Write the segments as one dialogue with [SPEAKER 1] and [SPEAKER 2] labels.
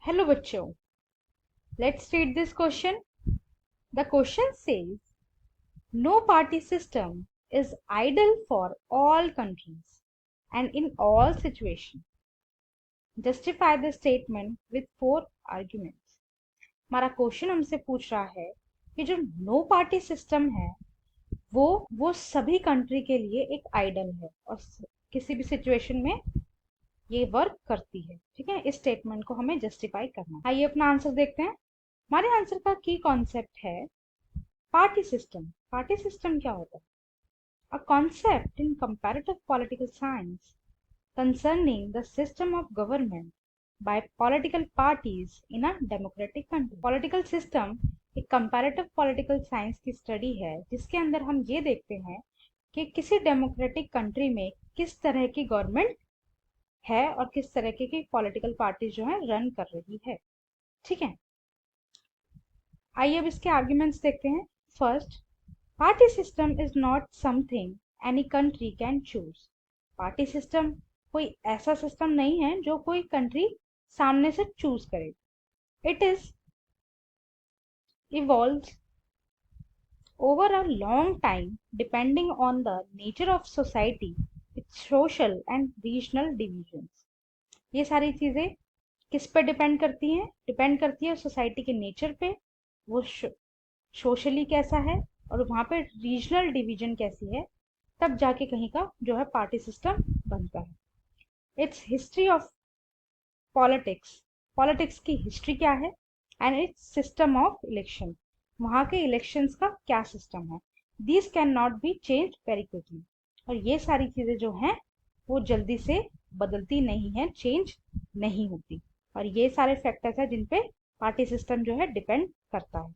[SPEAKER 1] Hello बच्चों, let's read this question. The question says no party system is ideal for all countries and in all situations. Justify the statement with 4 arguments. हमारा question हमसे पूछ रहा है कि जो no party system है वो सभी कंट्री के लिए एक आइडल है और किसी भी सिचुएशन में ये वर्क करती है. ठीक है, इस स्टेटमेंट को हमें जस्टिफाई करना है. आइए अपना आंसर देखते हैं. हमारे आंसर का की कॉन्सेप्ट है पार्टी सिस्टम. पार्टी सिस्टम क्या होता है? A concept in comparative political science concerning the system of government by political parties in a democratic country. Political system एक comparative political science की स्टडी है जिसके अंदर हम ये देखते हैं कि किसी डेमोक्रेटिक कंट्री में किस तरह की गवर्नमेंट है और किस तरह की पॉलिटिकल पार्टी जो है रन कर रही है. ठीक है, आइए अब इसके आर्ग्यूमेंट्स देखते हैं. First, party system is not something any country can choose. Party system कोई ऐसा सिस्टम नहीं है जो कोई कंट्री सामने से चूज करे. It is evolves over a long time depending on the nature of society, it's social and regional divisions. ये सारी चीजें किस पे डिपेंड करती हैं? डिपेंड करती है सोसाइटी के नेचर पे, वो सोशली कैसा है और वहाँ पे रीजनल डिवीजन कैसी है, तब जाके कहीं का जो है पार्टी सिस्टम बनता है. It's history of politics. Politics की हिस्ट्री क्या है? And it's system of election. वहाँ के इलेक्शंस का क्या सिस्टम है? This can not be change very quickly. और ये सारी चीजें जो हैं वो जल्दी से बदलती नहीं है, चेंज नहीं होती. और ये सारे फैक्टर्स हैं जिन पे पार्टी सिस्टम जो है डिपेंड करता है.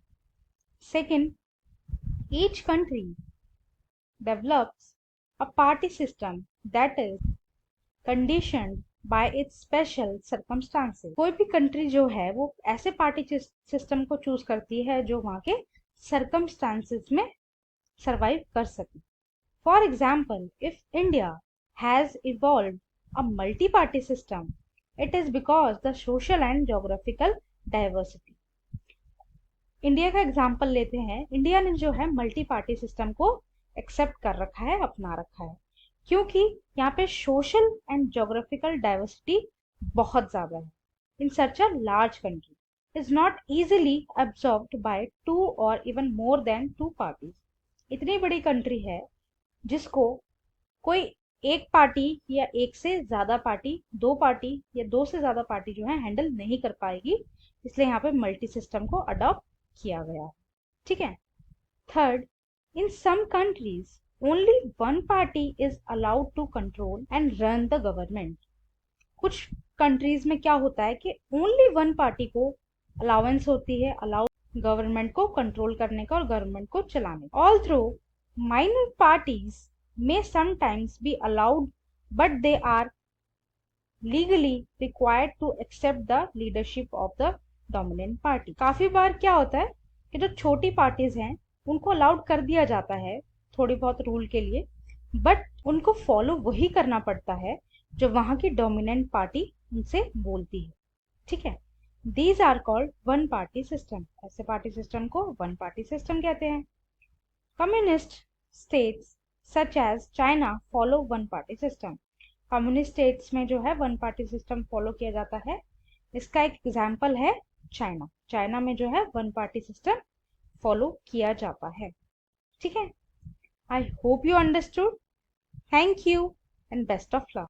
[SPEAKER 1] Second, each country develops a party system that is conditioned bye it's special circumstances. कोई भी कंट्री जो है वो ऐसे पार्टी सिस्टम को चूज करती है जो वहाँ के सर्कमस्टांसेस में सरवाइव कर सके. For example, if India has evolved a multi party system, it is because the social and geographical diversity. India का एग्जाम्पल लेते हैं. इंडिया ने जो है मल्टी पार्टी सिस्टम को एक्सेप्ट कर रखा है, अपना रखा है, क्योंकि यहाँ पे सोशल एंड ज्योग्राफिकल डाइवर्सिटी बहुत ज्यादा है. In such a large country is not easily absorbed by 2 और इवन मोर देन 2 पार्टीज. इतनी बड़ी कंट्री है जिसको कोई एक पार्टी या एक से ज्यादा पार्टी, 2 पार्टी या 2 से ज्यादा पार्टी जो है हैंडल नहीं कर पाएगी. इसलिए यहाँ पे मल्टी सिस्टम को अडॉप्ट किया गया है. ठीक है. Third, in some countries only one party is allowed to control and run the government. कुछ कंट्रीज में क्या होता है कि ओनली वन पार्टी को अलाउंस होती है, अलाउड गवर्नमेंट को कंट्रोल करने का और गवर्नमेंट को चलाने. Although minor parties may sometimes be allowed, but they are legally required to accept the leadership of the dominant party. काफी बार क्या होता है कि जो छोटी पार्टीज हैं उनको अलाउड कर दिया जाता है थोड़ी बहुत रूल के लिए, बट उनको फॉलो वही करना पड़ता है जो वहां की डोमिनेंट पार्टी उनसे बोलती है. ठीक है. These are called one party system. ऐसे पार्टी सिस्टम को वन पार्टी सिस्टम कहते हैं. Communist states such as China follow one party system. Communist states में जो है वन पार्टी सिस्टम फॉलो किया जाता है. इसका एक एग्जाम्पल है चाइना. चाइना में जो है वन पार्टी सिस्टम फॉलो किया जाता है. ठीक है. I hope you understood. Thank you and best of luck.